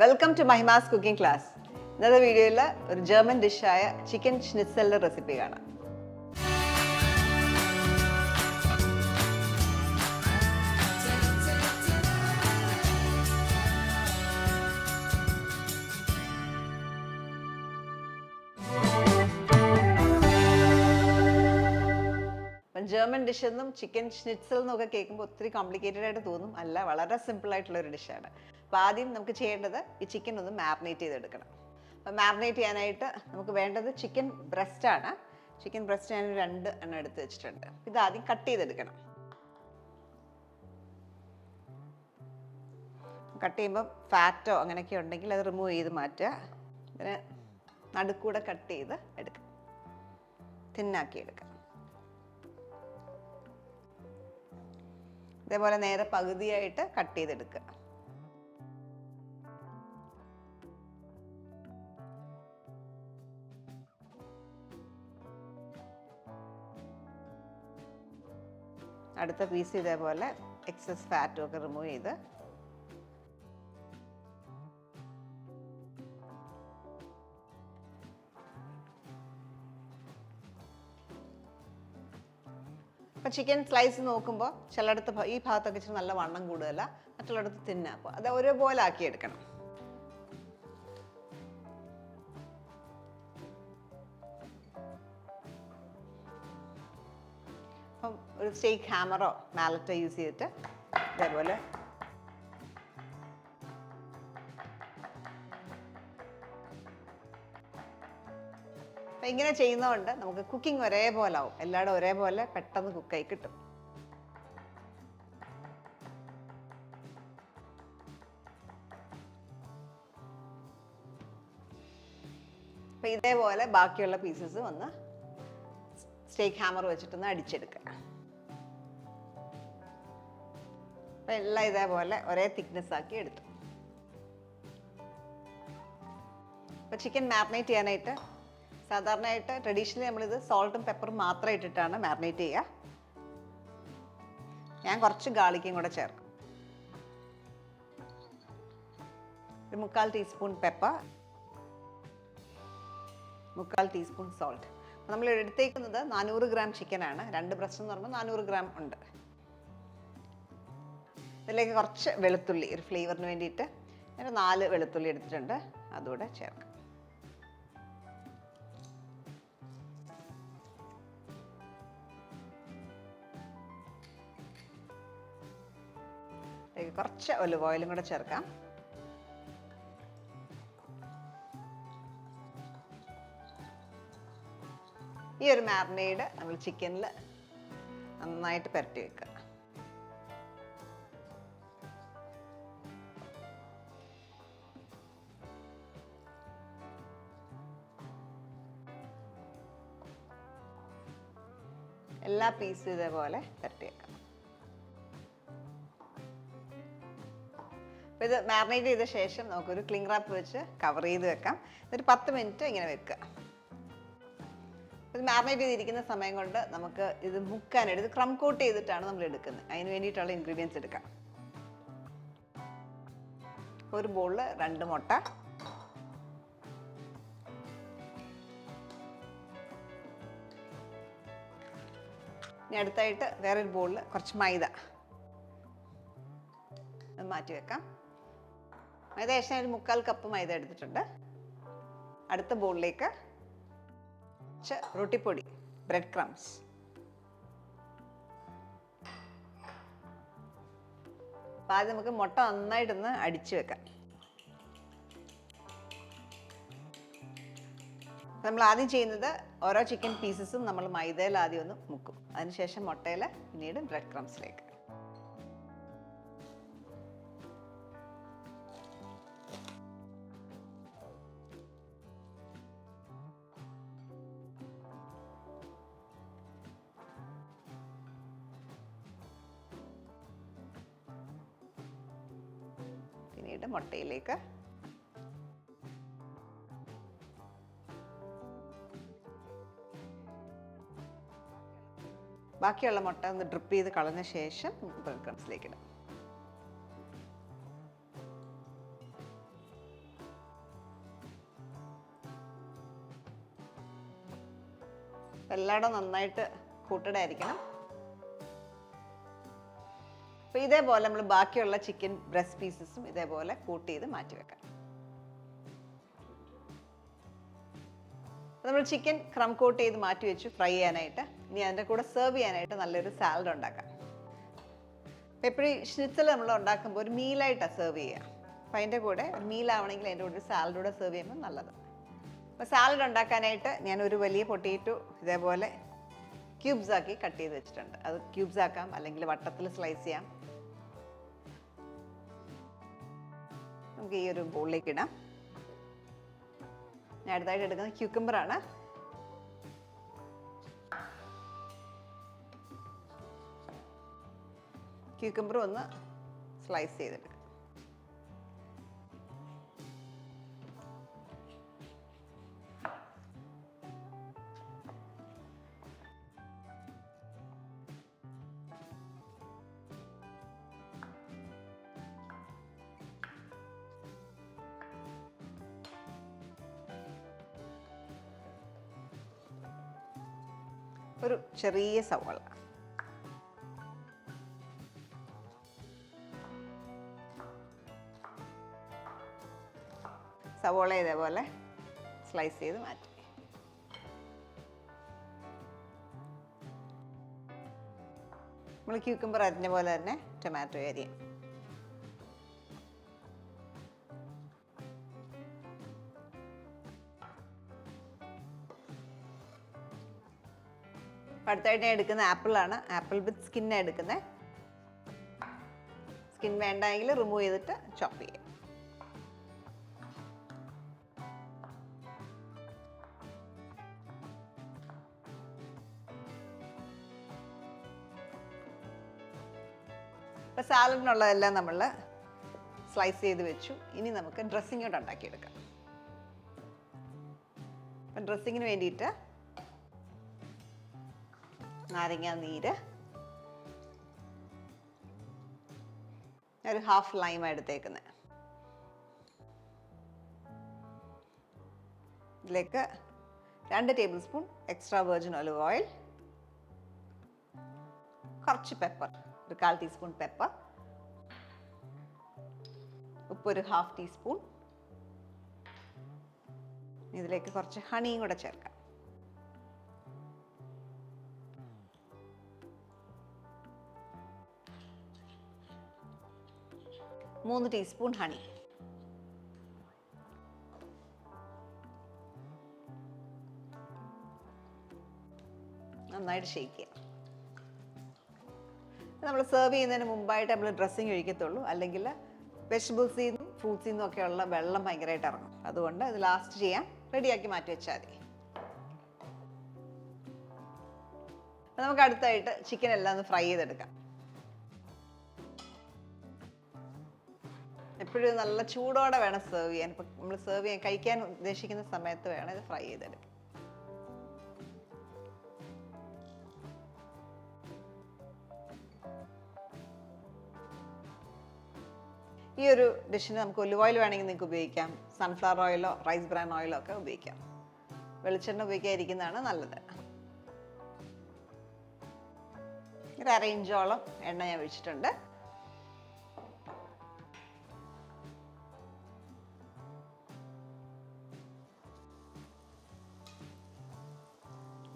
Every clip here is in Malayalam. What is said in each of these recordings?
Welcome to Mahimas cooking class. ഇന്നത്തെ വീഡിയോയിൽ ഒരു ജർമ്മൻ ഡിഷായ ചിക്കൻ ഷ്നിറ്റ്സലിന്റെ റെസിപ്പി കാണാം. ജർമ്മൻ ഡിഷ് എന്നും ചിക്കൻ ഷ്നിറ്റ്സൽ എന്നൊക്കെ കേൾക്കുമ്പോൾ ഒത്തിരി കോംപ്ലിക്കേറ്റഡ് ആയിട്ട് തോന്നും. അല്ല, വളരെ സിമ്പിൾ ആയിട്ടുള്ള ഒരു ഡിഷാണ്. അപ്പോൾ ആദ്യം നമുക്ക് ചെയ്യേണ്ടത് ഈ ചിക്കൻ ഒന്ന് മാരിനേറ്റ് ചെയ്തെടുക്കണം. അപ്പോൾ മാരിനേറ്റ് ചെയ്യാനായിട്ട് നമുക്ക് വേണ്ടത് ചിക്കൻ ബ്രസ്റ്റ് ആണ്. ചിക്കൻ ബ്രസ്റ്റ് ഞാൻ 2 എണ്ണം എടുത്ത് വെച്ചിട്ടുണ്ട്. ഇത് ആദ്യം കട്ട് ചെയ്തെടുക്കണം. കട്ട് ചെയ്യുമ്പോൾ ഫാറ്റോ അങ്ങനെയൊക്കെ ഉണ്ടെങ്കിൽ അത് റിമൂവ് ചെയ്ത് മാറ്റുക. ഇതിന് നടുക്കൂടെ കട്ട് ചെയ്ത് എടുക്കാം, തിന്നാക്കി എടുക്കാം. ഇതേപോലെ നേരെ പകുതിയായിട്ട് കട്ട് ചെയ്തെടുക്കുക. അടുത്ത പീസ് ഇതേപോലെ എക്സസ് ഫാറ്റും ഒക്കെ റിമൂവ് ചെയ്ത് അപ്പോൾ ചിക്കൻ സ്ലൈസ് നോക്കുമ്പോൾ ചിലയിടത്ത് ഈ ഭാഗത്തൊക്കെ ഇച്ചിരി നല്ല വണ്ണം കൂടുതല, മറ്റുള്ളിടത്ത് തിന്നാ. അപ്പോൾ അത് ഒരേപോലെ ആക്കിയെടുക്കണം. അപ്പം ഒരു സ്റ്റേക്ക് ഹാമറോ മാലറ്റോ യൂസ് ചെയ്തിട്ട് ഇതേപോലെ അപ്പം ഇങ്ങനെ ചെയ്യുന്നതുകൊണ്ട് നമുക്ക് കുക്കിംഗ് ഒരേപോലെ ആവും. എല്ലാവരും ഒരേപോലെ പെട്ടെന്ന് കുക്കായി കിട്ടും. അപ്പം ഇതേപോലെ ബാക്കിയുള്ള പീസസ് ഒന്ന് സ്റ്റേക്ക് ഹാമർ വെച്ചിട്ടൊന്ന് അടിച്ചെടുക്കുക. അപ്പം എല്ലാം ഇതേപോലെ ഒരേ തിക്നെസ് ആക്കി എടുത്തു. അപ്പം ചിക്കൻ മാരിനേറ്റ് ചെയ്യാനായിട്ട് സാധാരണയായിട്ട് ട്രഡീഷണലി നമ്മളിത് സോൾട്ടും പെപ്പറും മാത്രം ഇട്ടിട്ടാണ് മാരിനേറ്റ് ചെയ്യുക. ഞാൻ കുറച്ച് ഗാർലിക്കും കൂടെ ചേർക്കും. ഒരു 1/4 ടീസ്പൂൺ പെപ്പർ, 1/4 ടീസ്പൂൺ സോൾട്ട്. നമ്മൾ എടുത്തേക്കുന്നത് 400 ഗ്രാം ചിക്കനാണ്. 2 ബ്രസ്റ്റ് എന്ന് പറയുമ്പോൾ 400 ഗ്രാം ഉണ്ട്. ഇതിലേക്ക് കുറച്ച് വെളുത്തുള്ളി, ഒരു ഫ്ലേവറിന് വേണ്ടിയിട്ട് ഞാൻ 4 വെളുത്തുള്ളി എടുത്തിട്ടുണ്ട്, അതുകൂടെ ചേർക്കാം. കുറച്ച് ഒലിവ് ഓയിലും കൂടെ ചേർക്കാം. ഈ ഒരു മാരിനേഡ് നമ്മൾ ചിക്കനിൽ നന്നായിട്ട് പുരട്ടി വെക്കുക. എല്ലാ പീസും ഇതേപോലെ പുരട്ടി വെക്കാം. അപ്പോൾ ഇത് മാരിനേറ്റ് ചെയ്ത ശേഷം നമുക്കൊരു ക്ലിംഗ് റാപ്പ് വെച്ച് കവർ ചെയ്ത് വെക്കാം. ഒരു 10 മിനിറ്റ് ഇങ്ങനെ വെക്കുക. ഇത് മാരിനേറ്റ് ചെയ്തിരിക്കുന്ന സമയം കൊണ്ട് നമുക്ക് ഇത് മുക്കാനായിട്ട് ക്രം കോട്ട് ചെയ്തിട്ടാണ് നമ്മൾ എടുക്കുന്നത്. അതിന് വേണ്ടിയിട്ടുള്ള ഇൻഗ്രീഡിയൻസ് എടുക്കാം. ഒരു ബൗളിൽ 2 മുട്ട, ഇനി അടുത്തായിട്ട് വേറൊരു ബൗളിൽ കുറച്ച് മൈദ മാറ്റി വെക്കാം. മൈദ ശേഷം ഒരു 1/4 കപ്പ് മൈദ എടുത്തിട്ടുണ്ട്. അടുത്ത ബൗളിലേക്ക് കുറച്ച് റൊട്ടിപ്പൊടി, ബ്രെഡ് ക്രംസ്, അപ്പം ആദ്യം നമുക്ക് മുട്ട നന്നായിട്ടൊന്ന് അടിച്ചു വെക്കാം. നമ്മൾ ആദ്യം ചെയ്യുന്നത് ഓരോ ചിക്കൻ പീസസും നമ്മൾ മൈദയിൽ ആദ്യം ഒന്ന് മുക്കും. അതിനുശേഷം മുട്ടയിൽ, പിന്നീട് ബ്രെഡ് ക്രംസിലേക്ക്. പിന്നീട് മുട്ടയിലേക്ക് ബാക്കിയുള്ള മുട്ട ഒന്ന് ഡ്രിപ്പ് ചെയ്ത് കളഞ്ഞ ശേഷം ബ്രെഡ് ക്രംസിലേക്ക് ഇടാം. എല്ലായിടും നന്നായിട്ട് കൂട്ടഡ് ആയിരിക്കണം. അപ്പോൾ ഇതേപോലെ നമ്മൾ ബാക്കിയുള്ള ചിക്കൻ ബ്രസ്റ്റ് പീസസും ഇതേപോലെ കൂട്ട് ചെയ്ത് മാറ്റി വെക്കാം. നമ്മൾ ചിക്കൻ ക്രം കോട്ട് ചെയ്ത് മാറ്റി വെച്ചു ഫ്രൈ ചെയ്യാനായിട്ട്. ഇനി അതിൻ്റെ കൂടെ സെർവ് ചെയ്യാനായിട്ട് നല്ലൊരു സാലഡ് ഉണ്ടാക്കാം. എപ്പോഴും ഷ്നിറ്റ്സൽ നമ്മൾ ഉണ്ടാക്കുമ്പോൾ ഒരു മീലായിട്ടാണ് സെർവ് ചെയ്യുക. അപ്പോൾ അതിൻ്റെ കൂടെ ഒരു മീലാവണമെങ്കിൽ അതിൻ്റെ കൂടെ ഒരു സാലഡൂടെ സെർവ് ചെയ്യുമ്പോൾ നല്ലത്. അപ്പോൾ സാലഡ് ഉണ്ടാക്കാനായിട്ട് ഞാനൊരു വലിയ പൊട്ടേറ്റോ ഇതേപോലെ ക്യൂബ്സ് ആക്കി കട്ട് ചെയ്ത് വെച്ചിട്ടുണ്ട്. അത് ക്യൂബ്സ് ആക്കാം, അല്ലെങ്കിൽ വട്ടത്തിൽ സ്ലൈസ് ചെയ്യാം. നമുക്ക് ഈ ഒരു ബൗളിലേക്ക് ഇടാം. ഞാൻ അടുത്തായിട്ട് എടുക്കുന്നത് ക്യൂക്കമ്പറാണ്. ക്യൂക്കമ്പർ ഒന്ന് സ്ലൈസ് ചെയ്തെടുക്കാം. ഒരു ചെറിയ സവാള, സവോള ഇതേപോലെ സ്ലൈസ് ചെയ്ത് മാറ്റി. നമ്മൾ ക്യൂക്കമ്പർ അരിഞ്ഞ പോലെ തന്നെ ടൊമാറ്റോ അരിയും. അടുത്തായിട്ട് ഞാൻ എടുക്കുന്ന ആപ്പിളാണ്. ആപ്പിൾ വിത്ത് സ്കിന്നാണ് എടുക്കുന്നത്. സ്കിൻ വേണ്ടെങ്കിൽ റിമൂവ് ചെയ്തിട്ട് ചോപ്പ് ചെയ്യാം. അപ്പോൾ സാലഡിനുള്ളതെല്ലാം നമ്മൾ സ്ലൈസ് ചെയ്ത് വെച്ചു. ഇനി നമുക്ക് ഡ്രസ്സിങ് കൊണ്ട് ഉണ്ടാക്കിയെടുക്കാം. അപ്പം ഡ്രസ്സിങ്ങിന് വേണ്ടിയിട്ട് നാരങ്ങ നീര്, ഒരു ഹാഫ് ലൈം എടുത്തേക്കുന്നത്. ഇതിലേക്ക് 2 table spoon extra virgin olive oil, കുറച്ച് പെപ്പർ, ഒരു 1/4 ടീസ്പൂൺ പെപ്പർ, ഉപ്പ് ഒരു 1/2 ടീസ്പൂൺ. ഇതിലേക്ക് കുറച്ച് ഹണിയും കൂടെ ചേർക്കാം. 3 ടീസ്പൂൺ ഹണി. നന്നായിട്ട് ഷേക്ക് ചെയ്യാം. നമ്മൾ സെർവ് ചെയ്യുന്നതിന് മുമ്പായിട്ട് നമ്മൾ ഡ്രസ്സിങ് ഒഴിക്കത്തുള്ളൂ, അല്ലെങ്കിൽ വെജിറ്റബിൾസിൽ നിന്നും ഫ്രൂട്ട്സിൽ നിന്നും ഒക്കെയുള്ള വെള്ളം ഭയങ്കരമായിട്ട് ഇറങ്ങും. അതുകൊണ്ട് ഇത് ലാസ്റ്റ് ചെയ്യാൻ റെഡിയാക്കി മാറ്റി വെച്ചാൽ മതി. അപ്പം നമുക്ക് അടുത്തായിട്ട് ചിക്കൻ എല്ലാം ഒന്ന് ഫ്രൈ ചെയ്തെടുക്കാം. എപ്പോഴും നല്ല ചൂടോടെ വേണം സെർവ് ചെയ്യാൻ. ഇപ്പം നമ്മൾ സെർവ് ചെയ്യാൻ കഴിക്കാൻ ഉദ്ദേശിക്കുന്ന സമയത്ത് വേണം ഇത് ഫ്രൈ ചെയ്തെടുക്കാൻ. ഈ ഒരു ഡിഷിന് നമുക്ക് ഒലിവ് ഓയിൽ വേണമെങ്കിൽ നിങ്ങൾക്ക് ഉപയോഗിക്കാം, സൺഫ്ലവർ ഓയിലോ റൈസ് ബ്രാൻ ഓയിലോ ഒക്കെ ഉപയോഗിക്കാം. വെളിച്ചെണ്ണ ഉപയോഗിക്കാതിരിക്കുന്നതാണ് നല്ലത്. ഒരു 1/2 ഇഞ്ചോളം എണ്ണ ഞാൻ ഒഴിച്ചിട്ടുണ്ട്.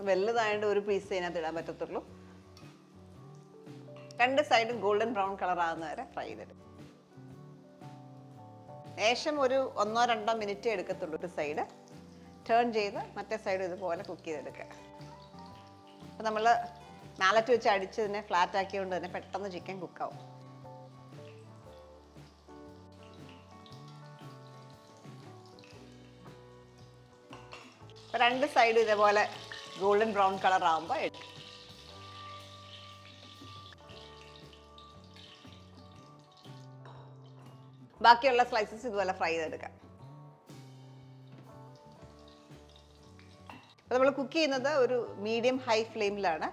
വലുതായതുകൊണ്ട് ഒരു പീസ് അതിനകത്ത് ഇടാൻ പറ്റത്തുള്ളൂ. 2 സൈഡും ഗോൾഡൻ ബ്രൗൺ കളർ ആകുന്ന വരെ ഫ്രൈ ചെയ്തെടുക്കും. ശേഷം ഒരു 1-2 മിനിറ്റ് എടുക്കത്തുള്ളൂ. ഒരു സൈഡ് ടേൺ ചെയ്ത് മറ്റേ സൈഡ് ഇതുപോലെ കുക്ക് ചെയ്തെടുക്കുക. അപ്പം നമ്മൾ മാലറ്റ് വെച്ച് അടിച്ചതിനെ ഫ്ലാറ്റ് ആക്കിയതുകൊണ്ട് തന്നെ പെട്ടെന്ന് ചിക്കൻ കുക്കാവും. അപ്പം 2 സൈഡും ഇതേപോലെ ഗോൾഡൻ ബ്രൗൺ കളർ ആകുമ്പോൾ എടുക്കും. ബാക്കിയുള്ള സ്ലൈസസ് ഇതുപോലെ ഫ്രൈ ചെയ്തെടുക്കാം. അപ്പോൾ നമ്മൾ കുക്ക് ചെയ്യുന്നത് ഒരു മീഡിയം ഹൈ ഫ്ലെയിമിലാണ്.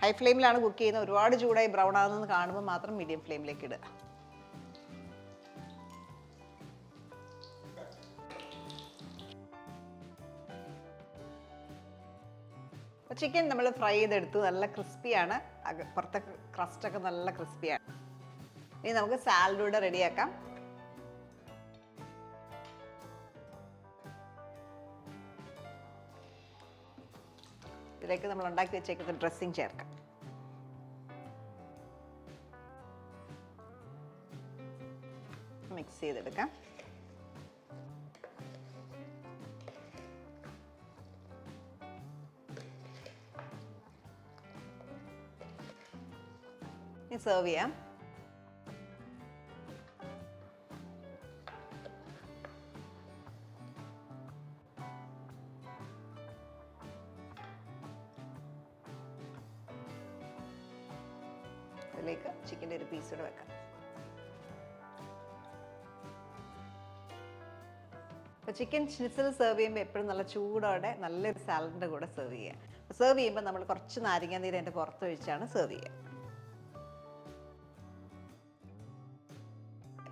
ഹൈ ഫ്ലെയിമിലാണ് കുക്ക് ചെയ്യുന്നത്. ഒരുപാട് ചൂടായി ബ്രൗൺ ആകുന്നത് കാണുമ്പോൾ മാത്രം മീഡിയം ഫ്ലെയിമിലേക്ക് ഇടുക. ചിക്കൻ നമ്മൾ ഫ്രൈ ചെയ്തെടുത്തു, നല്ല ക്രിസ്പിയാണ്, പുറത്തെ ക്രസ്റ്റൊക്കെ നല്ല ക്രിസ്പിയാണ്. ഇനി നമുക്ക് സാലഡ് കൂടെ റെഡിയാക്കാം. ഇതിലേക്ക് നമ്മൾ ഉണ്ടാക്കി വെച്ചേക്കുന്ന ഡ്രസ്സിങ് ചേർക്കാം. മിക്സ് ചെയ്തെടുക്കാം. ഇനി സെർവ് ചെയ്യാം. ഇതിലേക്ക് ചിക്കൻ്റെ ഒരു പീസ് കൂടെ വെക്കാം. അപ്പോൾ ചിക്കൻ ഷ്നിറ്റ്സൽ സെർവ് ചെയ്യുമ്പോൾ എപ്പോഴും നല്ല ചൂടോടെ നല്ലൊരു സാലഡിൻ്റെ കൂടെ സെർവ് ചെയ്യുക. സെർവ് ചെയ്യുമ്പോൾ നമ്മൾ കുറച്ച് നാരങ്ങ നീര് അതിൻ്റെ പുറത്തൊഴിച്ചാണ് സെർവ് ചെയ്യുക.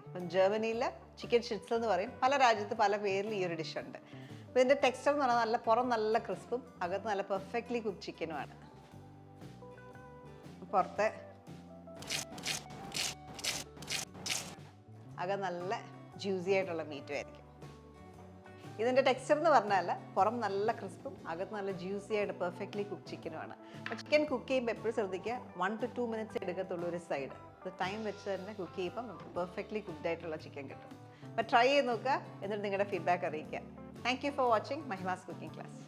ഇപ്പം ജർമ്മനിയിൽ ചിക്കൻ ഷ്നിറ്റ്സൽ എന്ന് പറയും, പല രാജ്യത്ത് പല പേരിൽ ഈ ഒരു ഡിഷുണ്ട്. അപ്പോൾ ഇതിൻ്റെ ടെക്സ്ചർ എന്ന് പറഞ്ഞാൽ നല്ല പുറം നല്ല ക്രിസ്പും അകത്ത് നല്ല പെർഫെക്റ്റ്ലി കുക്ക് ചിക്കനുമാണ്. പുറത്തെ അകം നല്ല ജ്യൂസി ആയിട്ടുള്ള മീറ്റും ആയിരിക്കും. ഇതിൻ്റെ ടെക്സ്ചർ എന്ന് പറഞ്ഞാൽ പുറം നല്ല ക്രിസ്പും അകത്ത് നല്ല ജ്യൂസി ആയിട്ട് പെർഫെക്റ്റ്ലി കുക്ക് ചിക്കനുമാണ്. അപ്പോൾ ചിക്കൻ കുക്ക് ചെയ്യുമ്പോൾ എപ്പോഴും ശ്രദ്ധിക്കുക, 1 to 2 minutes എടുക്കത്തുള്ളൂ ഒരു സൈഡ്. അത് ടൈം വെച്ച് തന്നെ കുക്ക് ചെയ്യുമ്പോൾ നമുക്ക് പെർഫെക്റ്റ്ലി കുക്ക്ഡ് ആയിട്ടുള്ള ചിക്കൻ കിട്ടും. അപ്പോൾ ട്രൈ ചെയ്ത് നോക്കുക, എന്നിട്ട് നിങ്ങളുടെ ഫീഡ്ബാക്ക് അറിയിക്കുക. Thank you for watching Mahima's cooking class.